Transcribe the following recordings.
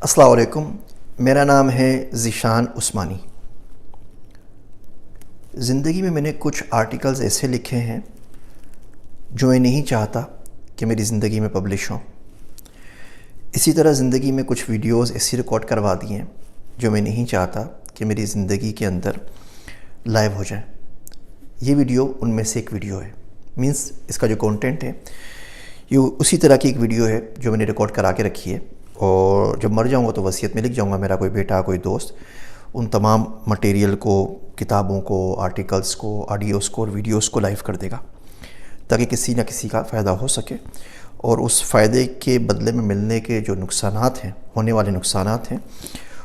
السلام علیکم، میرا نام ہے ذیشان عثمانی۔ زندگی میں نے کچھ آرٹیکلز ایسے لکھے ہیں جو میں نہیں چاہتا کہ میری زندگی میں پبلش ہوں۔ اسی طرح زندگی میں کچھ ویڈیوز ایسی ریکارڈ کروا دی ہیں جو میں نہیں چاہتا کہ میری زندگی کے اندر لائیو ہو جائیں۔ یہ ویڈیو ان میں سے ایک ویڈیو ہے، مینس اس کا جو کانٹینٹ ہے یہ اسی طرح کی ایک ویڈیو ہے جو میں نے ریکارڈ کرا کے رکھی ہے، اور جب مر جاؤں گا تو وصیت میں لکھ جاؤں گا، میرا کوئی بیٹا کوئی دوست ان تمام مٹیریل کو، کتابوں کو، آرٹیکلز کو، آڈیوز کو اور ویڈیوز کو لائیو کر دے گا تاکہ کسی نہ کسی کا فائدہ ہو سکے۔ اور اس فائدے کے بدلے میں ملنے کے جو نقصانات ہیں، ہونے والے نقصانات ہیں،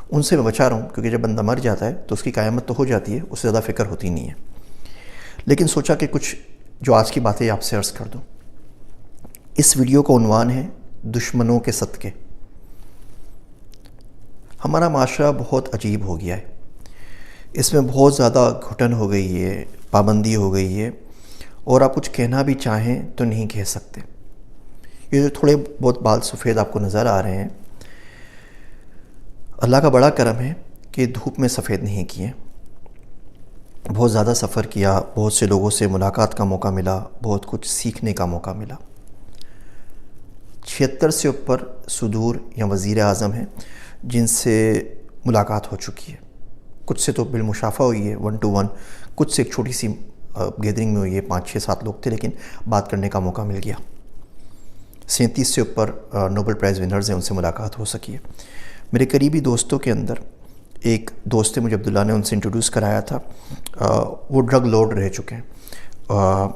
ان سے میں بچا رہا ہوں، کیونکہ جب بندہ مر جاتا ہے تو اس کی قیامت تو ہو جاتی ہے، اس سے زیادہ فکر ہوتی نہیں ہے۔ لیکن سوچا کہ کچھ جو آج کی باتیں آپ سے عرض کر دوں۔ اس ویڈیو کا عنوان ہے دشمنوں کے صدقے۔ ہمارا معاشرہ بہت عجیب ہو گیا ہے، اس میں بہت زیادہ گھٹن ہو گئی ہے، پابندی ہو گئی ہے، اور آپ کچھ کہنا بھی چاہیں تو نہیں کہہ سکتے۔ یہ جو تھوڑے بہت بال سفید آپ کو نظر آ رہے ہیں، اللہ کا بڑا کرم ہے کہ دھوپ میں سفید نہیں کیے۔ بہت زیادہ سفر کیا، بہت سے لوگوں سے ملاقات کا موقع ملا، بہت کچھ سیکھنے کا موقع ملا۔ 76 سے اوپر صدور یا وزیر اعظم ہیں جن سے ملاقات ہو چکی ہے، کچھ سے تو بالمشافہ ہوئی ہے 1 to 1، کچھ سے ایک چھوٹی سی گیدرنگ میں ہوئی ہے، 5 6 7 لوگ تھے لیکن بات کرنے کا موقع مل گیا۔ 37 سے اوپر نوبل پرائز ونرز ہیں، ان سے ملاقات ہو سکی ہے۔ میرے قریبی دوستوں کے اندر ایک دوست ہے، مجھے عبداللہ نے ان سے انٹروڈیوس کرایا تھا، وہ ڈرگ لارڈ رہ چکے ہیں۔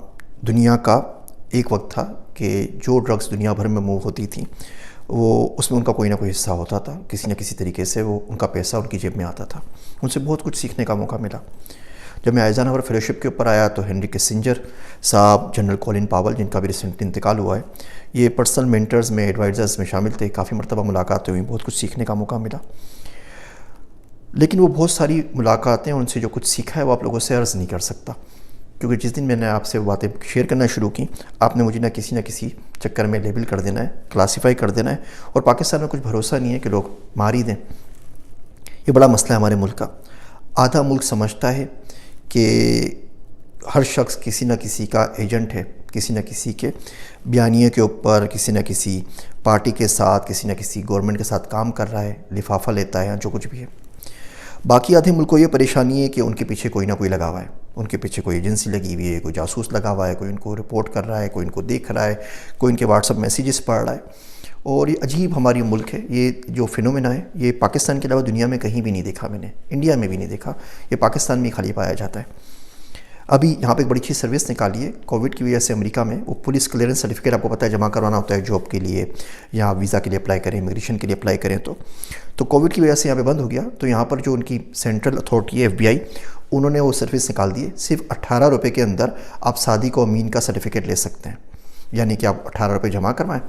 دنیا کا ایک وقت تھا کہ جو ڈرگز دنیا بھر میں موو ہوتی تھیں وہ اس میں ان کا کوئی نہ کوئی حصہ ہوتا تھا، کسی نہ کسی طریقے سے وہ ان کا پیسہ ان کی جیب میں آتا تھا۔ ان سے بہت کچھ سیکھنے کا موقع ملا۔ جب میں آئزنہاور فیلوشپ کے اوپر آیا تو ہنری کسنجر صاحب، جنرل کولن پاول جن کا بھی ریسنٹلی انتقال ہوا ہے، یہ پرسنل مینٹرز میں، ایڈوائزرز میں شامل تھے۔ کافی مرتبہ ملاقاتیں ہوئیں، بہت کچھ سیکھنے کا موقع ملا۔ لیکن وہ بہت ساری ملاقاتیں، ان سے جو کچھ سیکھا ہے وہ آپ لوگوں سے عرض نہیں کر سکتا، کیونکہ جس دن میں نے آپ سے باتیں شیئر کرنا شروع کی، آپ نے مجھے نہ کسی چکر میں لیبل کر دینا ہے، کلاسیفائی کر دینا ہے، اور پاکستان میں کچھ بھروسہ نہیں ہے کہ لوگ مار ہی دیں۔ یہ بڑا مسئلہ ہے ہمارے ملک کا۔ آدھا ملک سمجھتا ہے کہ ہر شخص کسی نہ کسی کا ایجنٹ ہے، کسی نہ کسی کے بیانیے کے اوپر، کسی نہ کسی پارٹی کے ساتھ، کسی نہ کسی گورنمنٹ کے ساتھ کام کر رہا ہے، لفافہ لیتا ہے، جو کچھ بھی ہے۔ باقی آدھے ملک کو یہ پریشانی ہے کہ ان کے پیچھے کوئی نہ کوئی لگا ہوا ہے، ان کے پیچھے کوئی ایجنسی لگی ہوئی ہے، کوئی جاسوس لگا ہوا ہے، کوئی ان کو رپورٹ کر رہا ہے، کوئی ان کو دیکھ رہا ہے، کوئی ان کے واٹس ایپ میسیجز پڑھ رہا ہے۔ اور یہ عجیب ہماری ملک ہے، یہ جو فینومینا ہے یہ پاکستان کے علاوہ دنیا میں کہیں بھی نہیں دیکھا میں نے، انڈیا میں بھی نہیں دیکھا، یہ پاکستان میں خالی پایا جاتا ہے۔ ابھی یہاں پہ ایک بڑی اچھی سروس نکالی ہے کووڈ کی وجہ سے امریکہ میں، وہ پولیس کلیئرنس سرٹیفکیٹ آپ کو پتہ ہے جمع کروانا ہوتا ہے جاب کے لیے یا ویزا کے لیے اپلائی کریں، امیگریشن کے لیے اپلائی کریں، تو کووڈ کی وجہ سے یہاں پہ بند ہو گیا۔ تو یہاں پر جو ان کی سینٹرل اتھارٹی ہے FBI، انہوں نے وہ سروس نکال دی ہے، صرف 18 روپے کے اندر آپ صادق و امین کا سرٹیفکیٹ لے سکتے ہیں۔ یعنی کہ آپ 18 روپے جمع کروائیں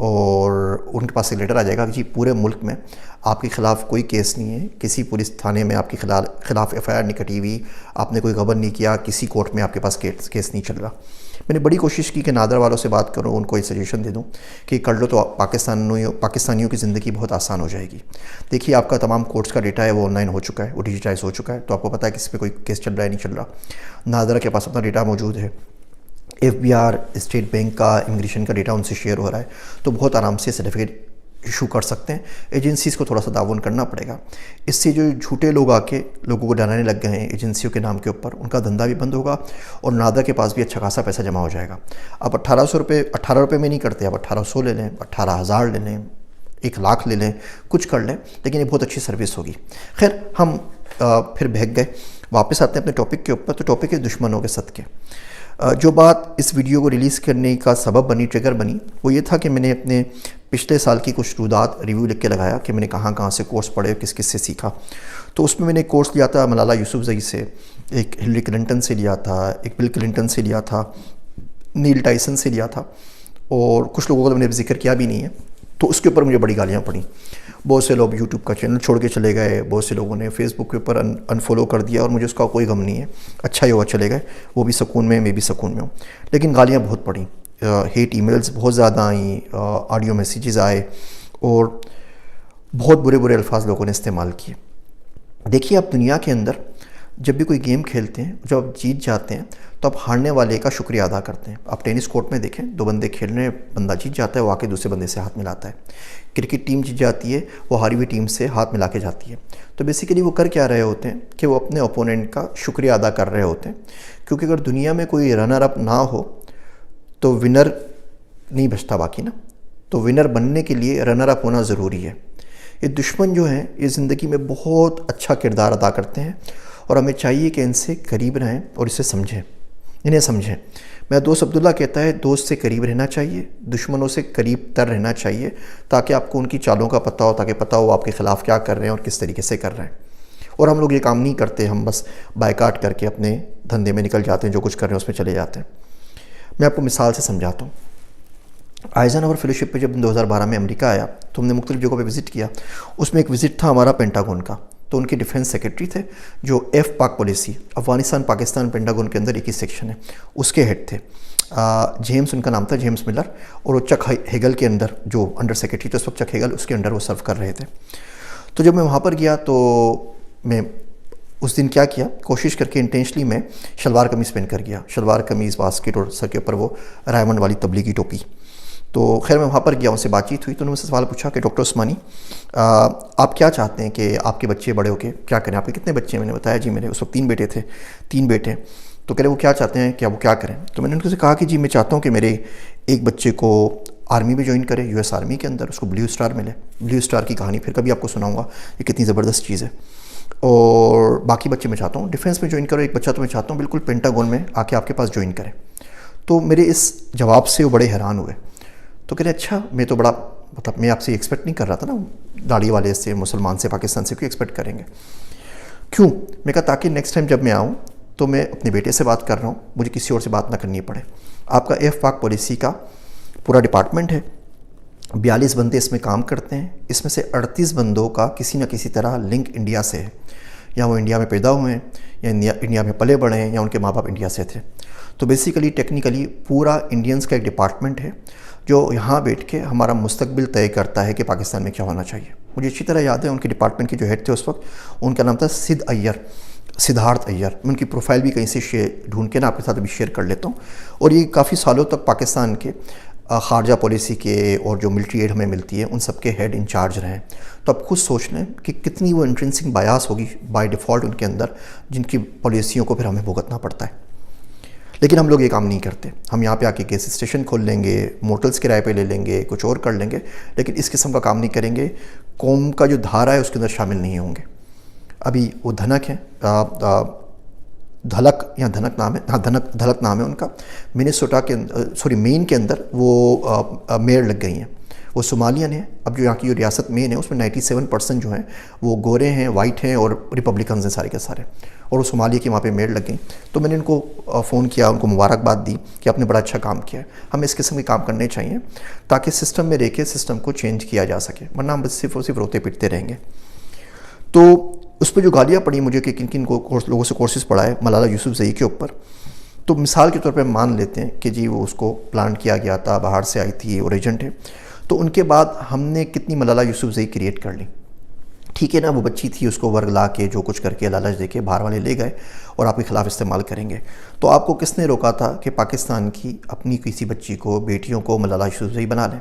اور ان کے پاس ایک لیٹر آ جائے گا کہ جی پورے ملک میں آپ کے خلاف کوئی کیس نہیں ہے، کسی پولیس تھانے میں آپ کے خلاف FIR نہیں کٹی ہوئی، آپ نے کوئی غبن نہیں کیا، کسی کورٹ میں آپ کے پاس کیس نہیں چل رہا۔ میں نے بڑی کوشش کی کہ نادر والوں سے بات کروں، ان کو یہ سجیشن دے دوں کہ کر لو تو پاکستانیوں کی زندگی بہت آسان ہو جائے گی۔ دیکھیے آپ کا تمام کورٹس کا ڈیٹا ہے وہ آن لائن ہو چکا ہے، وہ ڈیجیٹائز ہو چکا ہے، تو آپ کو پتہ ہے کس پہ کوئی کیس چل رہا ہے نہیں چل رہا۔ نادرہ کے پاس اپنا ڈیٹا موجود ہے، FBR، اسٹیٹ بینک کا، امیگریشن کا ڈیٹا ان سے شیئر ہو رہا ہے، تو بہت آرام سے سرٹیفکیٹ ایشو کر سکتے ہیں۔ ایجنسیز کو تھوڑا سا تعاون کرنا پڑے گا، اس سے جو جھوٹے لوگ آ کے لوگوں کو ڈرانے لگ گئے ہیں ایجنسیوں کے نام کے اوپر، ان کا دھندا بھی بند ہوگا اور نادر کے پاس بھی اچھا خاصا پیسہ جمع ہو جائے گا۔ آپ 18 روپے میں نہیں کرتے، آپ 1800 لے لیں، 18,000 لے لیں، 1 لاکھ لے لیں، کچھ کر لیں، لیکن یہ بہت اچھی سروس ہوگی۔ خیر، ہم پھر بھیگ گئے، واپس آتے ہیں اپنے ٹاپک کے اوپر۔ تو ٹاپک ہے دشمنوں کے صدقے۔ جو بات اس ویڈیو کو ریلیز کرنے کا سبب بنی، ٹریگر بنی، وہ یہ تھا کہ میں نے اپنے پچھلے سال کی کچھ رودات ریویو لکھ کے لگایا کہ میں نے کہاں سے کورس پڑھے، کس سے سیکھا۔ تو اس میں نے کورس لیا تھا ملالہ یوسفزئی سے، ایک ہلری کلنٹن سے لیا تھا، ایک بل کلنٹن سے لیا تھا، نیل ٹائسن سے لیا تھا، اور کچھ لوگوں کا میں نے ذکر کیا بھی نہیں ہے۔ تو اس کے اوپر مجھے بڑی گالیاں پڑیں، بہت سے لوگ یوٹیوب کا چینل چھوڑ کے چلے گئے، بہت سے لوگوں نے فیس بک کے اوپر انفالو کر دیا، اور مجھے اس کا کوئی غم نہیں ہے، اچھا ہی ہوا چلے گئے، وہ بھی سکون میں بھی سکون میں ہوں۔ لیکن گالیاں بہت پڑیں، ہیٹ ای میلز بہت زیادہ آئیں، آڈیو میسیجز آئے، اور بہت برے برے الفاظ لوگوں نے استعمال کیے. دیکھیے آپ دنیا کے اندر جب بھی کوئی گیم کھیلتے ہیں، جب آپ جیت جاتے ہیں تو آپ ہارنے والے کا شکریہ ادا کرتے ہیں. آپ ٹینس کورٹ میں دیکھیں، 2 بندے کھیل رہے ہیں، بندہ جیت جاتا ہے، وہ آ کے دوسرے بندے سے ہاتھ ملاتا ہے. کرکٹ ٹیم جیت جاتی ہے، وہ ہاری ہوئی ٹیم سے ہاتھ ملا کے جاتی ہے. تو بیسیکلی وہ کر کیا رہے ہوتے ہیں کہ وہ اپنے اپوننٹ کا شکریہ ادا کر رہے ہوتے ہیں. کیونکہ اگر دنیا میں کوئی رنر اپ نہ ہو تو ونر نہیں بچتا باقی نا. تو ونر بننے کے لیے رنر اپ ہونا ضروری ہے. یہ دشمن جو ہیں یہ زندگی میں بہت اچھا کردار ادا کرتے ہیں، اور ہمیں چاہیے کہ ان سے قریب رہیں اور اسے سمجھیں، انہیں سمجھیں. میرا دوست عبداللہ کہتا ہے دوست سے قریب رہنا چاہیے، دشمنوں سے قریب تر رہنا چاہیے، تاکہ آپ کو ان کی چالوں کا پتہ ہو، تاکہ پتہ ہو آپ کے خلاف کیا کر رہے ہیں اور کس طریقے سے کر رہے ہیں. اور ہم لوگ یہ کام نہیں کرتے، ہم بس بائیکاٹ کر کے اپنے دھندے میں نکل جاتے ہیں، جو کچھ کر رہے ہیں اس میں چلے جاتے ہیں. میں آپ کو مثال سے سمجھاتا ہوں. آئزنہاور فیلوشپ پہ جب 2012 میں امریکہ آیا تو ہم نے مختلف جگہوں پہ وزٹ کیا. اس میں ایک وزٹ تھا ہمارا پینٹاگون کا. تو ان کے ڈیفنس سیکرٹری تھے جو پاک پالیسی، افغانستان پاکستان پینٹاگون کے اندر ایک ہی سیکشن ہے، اس کے ہیڈ تھے. جیمس ان کا نام تھا، جیمس ملر. اور وہ چک ہیگل کے اندر جو انڈر سیکرٹری تھے اس وقت، چک ہیگل اس کے انڈر وہ سرو کر رہے تھے. تو جب میں وہاں پر گیا تو میں اس دن کیا کیا، کوشش کر کے انٹینشنلی میں شلوار قمیض پہن کر گیا. شلوار قمیض، واسکٹ، اور سر کے اوپر وہ رائمنڈ والی تبلیغی ٹوپی. تو خیر میں وہاں پر گیا، ان سے بات چیت ہوئی. تو انہوں نے مجھ سے سوال پوچھا کہ ڈاکٹر عثمانی آپ کیا چاہتے ہیں کہ آپ کے بچے بڑے ہو کے کیا کریں؟ آپ کے کتنے بچے ہیں؟ میں نے بتایا جی میرے اس وقت 3 بیٹے تھے، 3 بیٹے. تو کہہ رہے وہ کیا چاہتے ہیں کہ وہ کیا کریں؟ تو میں نے ان سے کہا کہ جی میں چاہتا ہوں کہ میرے ایک بچے کو آرمی میں جوائن کرے، یو ایس آرمی کے اندر، اس کو بلیو اسٹار ملے. بلیو اسٹار کی کہانی پھر کبھی آپ کو سناؤں گا، یہ کتنی زبردست چیز ہے. اور باقی بچے میں چاہتا ہوں ڈیفینس میں جوائن کرو. ایک بچہ تو میں چاہتا ہوں بالکل پینٹاگون میں آ کے آپ کے پاس جوائن کرے. تو میرے اس جواب سے وہ بڑے حیران ہوئے. تو کہہ رہے اچھا، میں تو بڑا مطلب میں آپ سے ایکسپیکٹ نہیں کر رہا تھا نا، داڑھی والے سے، مسلمان سے، پاکستان سے کیوں ایکسپیکٹ کریں گے؟ کیوں؟ میں کہا تاکہ نیکسٹ ٹائم جب میں آؤں تو میں اپنے بیٹے سے بات کر رہا ہوں، مجھے کسی اور سے بات نہ کرنی پڑے. آپ کا پاک پالیسی کا پورا ڈپارٹمنٹ ہے، 42 بندے اس میں کام کرتے ہیں. اس میں سے 38 بندوں کا کسی نہ کسی طرح لنک انڈیا سے ہے. یا وہ انڈیا میں پیدا ہوئے ہیں، یا انڈیا میں پلے بڑھے ہیں، یا ان کے ماں باپ انڈیا سے تھے. تو بیسیکلی ٹیکنیکلی پورا انڈینز کا ایک ڈپارٹمنٹ ہے جو یہاں بیٹھ کے ہمارا مستقبل طے کرتا ہے کہ پاکستان میں کیا ہونا چاہیے. مجھے اچھی طرح یاد ہے ان کے ڈپارٹمنٹ کے جو ہیڈ تھے اس وقت، ان کا نام تھا سدھارتھ ایّر. میں ان کی پروفائل بھی کہیں سے ڈھونڈ کے نا آپ کے ساتھ بھی شیئر کر لیتا ہوں. اور یہ کافی سالوں تک پاکستان کے خارجہ پالیسی کے اور جو ملٹری ایڈ ہمیں ملتی ہے ان سب کے ہیڈ انچارج رہے ہیں. تو آپ خود سوچ لیں کہ کتنی وہ انٹرنسک بایاس ہوگی بائی ڈیفالٹ ان کے اندر، جن کی پالیسیوں کو پھر ہمیں بھگتنا پڑتا ہے. لیکن ہم لوگ یہ کام نہیں کرتے. ہم یہاں پہ آ کے گیس اسٹیشن کھول لیں گے، موٹلز کرائے پہ لے لیں گے، کچھ اور کر لیں گے، لیکن اس قسم کا کام نہیں کریں گے. قوم کا جو دھارا ہے اس کے اندر شامل نہیں ہوں گے. ابھی وہ دھنک ہیں، دھلک یا دھنک نام ہے، ہاں دھلک نام ہے ان کا، منیسوٹا کے مین کے اندر وہ میئر لگ گئی ہیں. وہ صومالین ہیں. اب جو یہاں کی جو ریاست مین ہے اس میں 97% جو ہیں وہ گورے ہیں، وائٹ ہیں اور ریپبلکنز ہیں سارے کے سارے. اور وہ صومالیہ کی وہاں پہ میئر لگ گئیں. تو میں نے ان کو فون کیا، ان کو مبارکباد دی کہ آپ نے بڑا اچھا کام کیا ہے. ہمیں اس قسم کے کام کرنے چاہیے تاکہ سسٹم میں رہ کے سسٹم کو چینج کیا جا سکے، ورنہ ہم بس صرف اور صرف روتے پٹتے رہیں گے. تو اس پہ جو گالیاں پڑی مجھے کہ کن کن کو لوگوں سے کورسز پڑھائے ملالہ یوسفزئی کے اوپر، تو مثال کے طور پہ مان لیتے ہیں کہ جی وہ اس کو پلانٹ کیا گیا تھا، باہر سے آئی تھی اور ایجنٹ ہے. تو ان کے بعد ہم نے کتنی ملالہ یوسفزئی کریٹ کر لی. ٹھیک ہے نا، وہ بچی تھی، اس کو ورگ لا کے جو کچھ کر کے لالچ دے کے باہر والے لے گئے اور آپ کے خلاف استعمال کریں گے. تو آپ کو کس نے روکا تھا کہ پاکستان کی اپنی کسی بچی کو، بیٹیوں کو ملالہ یوسفزئی بنا لیں،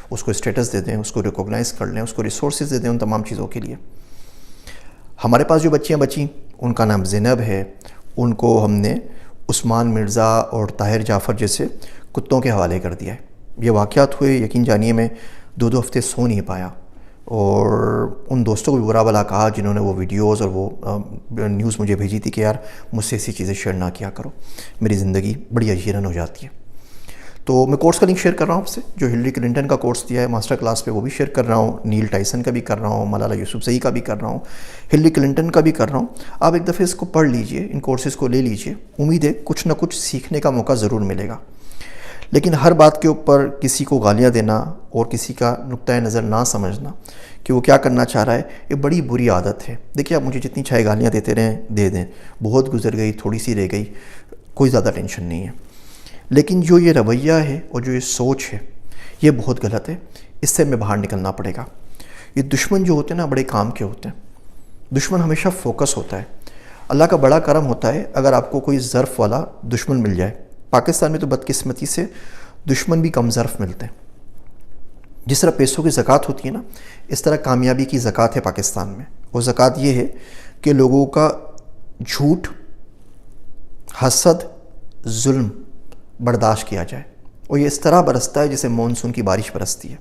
اس کو اسٹیٹس دے دیں، اس کو ریکوگنائز کر لیں، اس کو ریسورسز دے دیں ان تمام چیزوں کے لیے. ہمارے پاس جو بچیاں بچیں ان کا نام زینب ہے، ان کو ہم نے عثمان مرزا اور طاہر جعفر جیسے کتوں کے حوالے کر دیا ہے. یہ واقعات ہوئے، یقین جانیے میں 2 ہفتے سو نہیں پایا. اور ان دوستوں کو بھی برا بلا کہا جنہوں نے وہ ویڈیوز اور وہ نیوز مجھے بھیجی تھی کہ یار مجھ سے ایسی چیزیں شیئر نہ کیا کرو، میری زندگی بڑی اجیرن ہو جاتی ہے. تو میں کورس کا لنک شیئر کر رہا ہوں آپ سے، جو ہلری کلنٹن کا کورس دیا ہے ماسٹر کلاس پہ، وہ بھی شیئر کر رہا ہوں. نیل ٹائسن کا بھی کر رہا ہوں، ملالہ یوسفزئی کا بھی کر رہا ہوں، ہلری کلنٹن کا بھی کر رہا ہوں. آپ ایک دفعہ اس کو پڑھ لیجئے، ان کورسز کو لے لیجئے. امید ہے کچھ نہ کچھ سیکھنے کا موقع ضرور ملے گا. لیکن ہر بات کے اوپر کسی کو گالیاں دینا اور کسی کا نقطۂ نظر نہ سمجھنا کہ وہ کیا کرنا چاہ رہا ہے، یہ بڑی بری عادت ہے. دیکھیے آپ مجھے جتنی چاہے گالیاں دیتے رہیں، دے دیں، بہت گزر گئی، تھوڑی سی رہ گئی، کوئی زیادہ ٹینشن نہیں ہے. لیکن جو یہ رویہ ہے اور جو یہ سوچ ہے یہ بہت غلط ہے. اس سے ہمیں باہر نکلنا پڑے گا. یہ دشمن جو ہوتے ہیں نا بڑے کام کے ہوتے ہیں. دشمن ہمیشہ فوکس ہوتا ہے. اللہ کا بڑا کرم ہوتا ہے اگر آپ کو کوئی ظرف والا دشمن مل جائے. پاکستان میں تو بدقسمتی سے دشمن بھی کم ظرف ملتے ہیں. جس طرح پیسوں کی زکوٰۃ ہوتی ہے نا، اس طرح کامیابی کی زکوٰۃ ہے پاکستان میں. وہ زکوٰۃ یہ ہے کہ لوگوں کا جھوٹ، حسد، ظلم برداشت کیا جائے، اور یہ اس طرح برستا ہے جیسے مونسون کی بارش برستی ہے.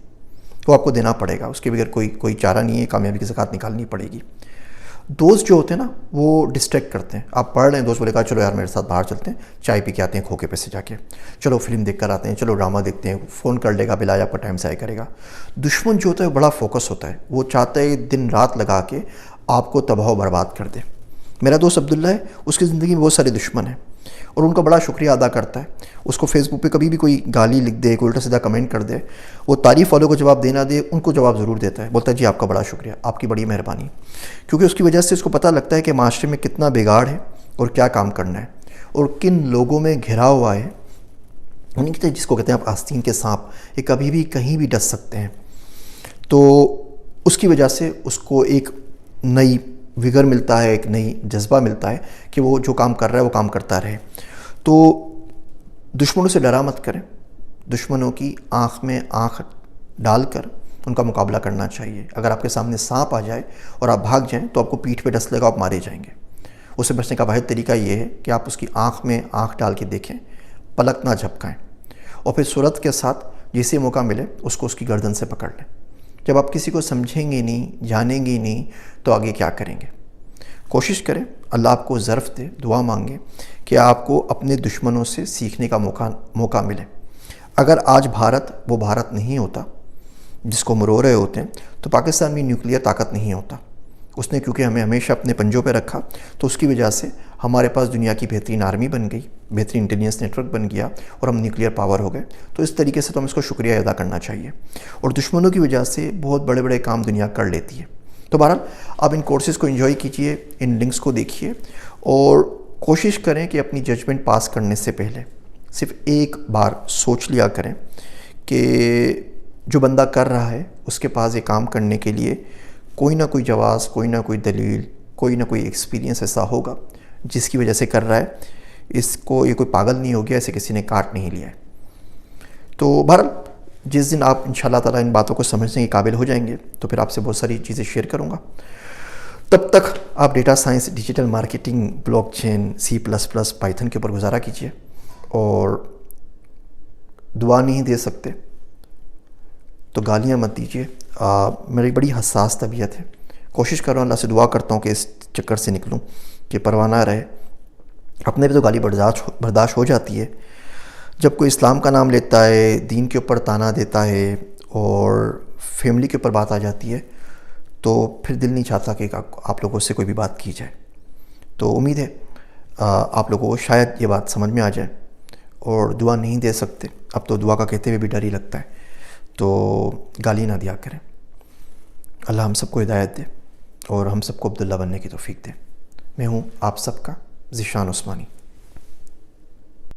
وہ آپ کو دینا پڑے گا، اس کے بغیر کوئی چارہ نہیں ہے. کامیابی کی زکوٰۃ نکالنی پڑے گی. دوست جو ہوتے ہیں نا وہ ڈسٹریکٹ کرتے ہیں. آپ پڑھ رہے ہیں، دوست بولے کہا چلو یار میرے ساتھ باہر چلتے ہیں، چائے پی کے آتے ہیں کھوکے پہ سے جا کے، چلو فلم دیکھ کر آتے ہیں، چلو ڈرامہ دیکھتے ہیں. فون کر لے گا، بلا آپ کا ٹائم ضائع کرے گا. دشمن جو ہوتا ہے وہ بڑا فوکس ہوتا ہے. وہ چاہتا ہے دن رات لگا کے آپ کو تباہ و برباد کر دے. میرا دوست عبداللہ ہے، اس کی زندگی میں بہت سارے دشمن ہیں، اور ان کا بڑا شکریہ ادا کرتا ہے. اس کو فیس بک پہ کبھی بھی کوئی گالی لکھ دے، کوئی الٹا سیدھا کمنٹ کر دے، وہ تعریف والوں کو جواب دینا دے، ان کو جواب ضرور دیتا ہے. بولتا ہے جی آپ کا بڑا شکریہ، آپ کی بڑی مہربانی. کیونکہ اس کی وجہ سے اس کو پتہ لگتا ہے کہ معاشرے میں کتنا بگاڑ ہے اور کیا کام کرنا ہے، اور کن لوگوں میں گھرا ہوا ہے. انہیں کہتے ہیں جس کو کہتے ہیں آپ آستین کے سانپ، یہ کبھی بھی کہیں بھی ڈس سکتے ہیں. تو اس کی وجہ سے اس کو ایک نئی وگر ملتا ہے، ایک نئی جذبہ ملتا ہے کہ وہ جو کام کر رہا ہے وہ کام کرتا رہے. تو دشمنوں سے ڈرا مت کریں. دشمنوں کی آنکھ میں آنکھ ڈال کر ان کا مقابلہ کرنا چاہیے. اگر آپ کے سامنے سانپ آ جائے اور آپ بھاگ جائیں تو آپ کو پیٹھ پہ ڈس لے گا، آپ مارے جائیں گے. اس سے بچنے کا واحد طریقہ یہ ہے کہ آپ اس کی آنکھ میں آنکھ ڈال کے دیکھیں، پلک نہ جھپکائیں، اور پھر صورت کے ساتھ جسے موقع ملے اس کو اس کی گردن سے پکڑ لیں. جب آپ کسی کو سمجھیں گے نہیں، جانیں گے نہیں، تو آگے کیا کریں گے؟ کوشش کریں اللہ آپ کو ظرف دے. دعا مانگیں کہ آپ کو اپنے دشمنوں سے سیکھنے کا موقع ملے. اگر آج بھارت وہ بھارت نہیں ہوتا جس کو مرو رہے ہوتے ہیں، تو پاکستان میں نیوکلیئر طاقت نہیں ہوتا. اس نے کیونکہ ہمیں ہمیشہ اپنے پنجوں پہ رکھا، تو اس کی وجہ سے ہمارے پاس دنیا کی بہترین آرمی بن گئی، بہترین انٹیلیجنس نیٹ ورک بن گیا، اور ہم نیوکلیئر پاور ہو گئے. تو اس طریقے سے تو ہم اس کو شکریہ ادا کرنا چاہیے. اور دشمنوں کی وجہ سے بہت بڑے بڑے کام دنیا کر لیتی ہے. تو بہرحال آپ ان کورسز کو انجوائے کیجئے، ان لنکس کو دیکھیے، اور کوشش کریں کہ اپنی ججمنٹ پاس کرنے سے پہلے صرف ایک بار سوچ لیا کریں کہ جو بندہ کر رہا ہے اس کے پاس یہ کام کرنے کے لیے کوئی نہ کوئی جواز، کوئی نہ کوئی دلیل، کوئی نہ کوئی ایکسپیرینس ایسا ہوگا جس کی وجہ سے کر رہا ہے. اس کو یہ کوئی پاگل نہیں ہو گیا، اسے کسی نے کاٹ نہیں لیا ہے. تو بہرحال جس دن آپ انشاءاللہ تعالیٰ ان باتوں کو سمجھنے کے قابل ہو جائیں گے تو پھر آپ سے بہت ساری چیزیں شیئر کروں گا. تب تک آپ data science, digital marketing, blockchain, C++، python کے اوپر گزارا کیجیے. اور دعا نہیں دے سکتے تو گالیاں مت دیجیے. میری بڑی حساس طبیعت ہے. کوشش کر رہا ہوں، اللہ سے دعا کرتا ہوں کہ اس چکر سے نکلوں، کہ پروانہ رہے. اپنے بھی تو گالی برداشت ہو جاتی ہے. جب کوئی اسلام کا نام لیتا ہے، دین کے اوپر تانا دیتا ہے، اور فیملی کے اوپر بات آ جاتی ہے، تو پھر دل نہیں چاہتا کہ آپ لوگوں سے کوئی بھی بات کی جائے. تو امید ہے آپ لوگوں کو شاید یہ بات سمجھ میں آ جائے. اور دعا نہیں دے سکتے، اب تو دعا کا کہتے ہوئے بھی ڈر ہی لگتا ہے، تو گالی نہ دیا کریں. اللہ ہم سب کو ہدایت دے اور ہم سب کو عبداللہ بننے کی توفیق دے. میں ہوں آپ سب کا ذیشان عثمانی.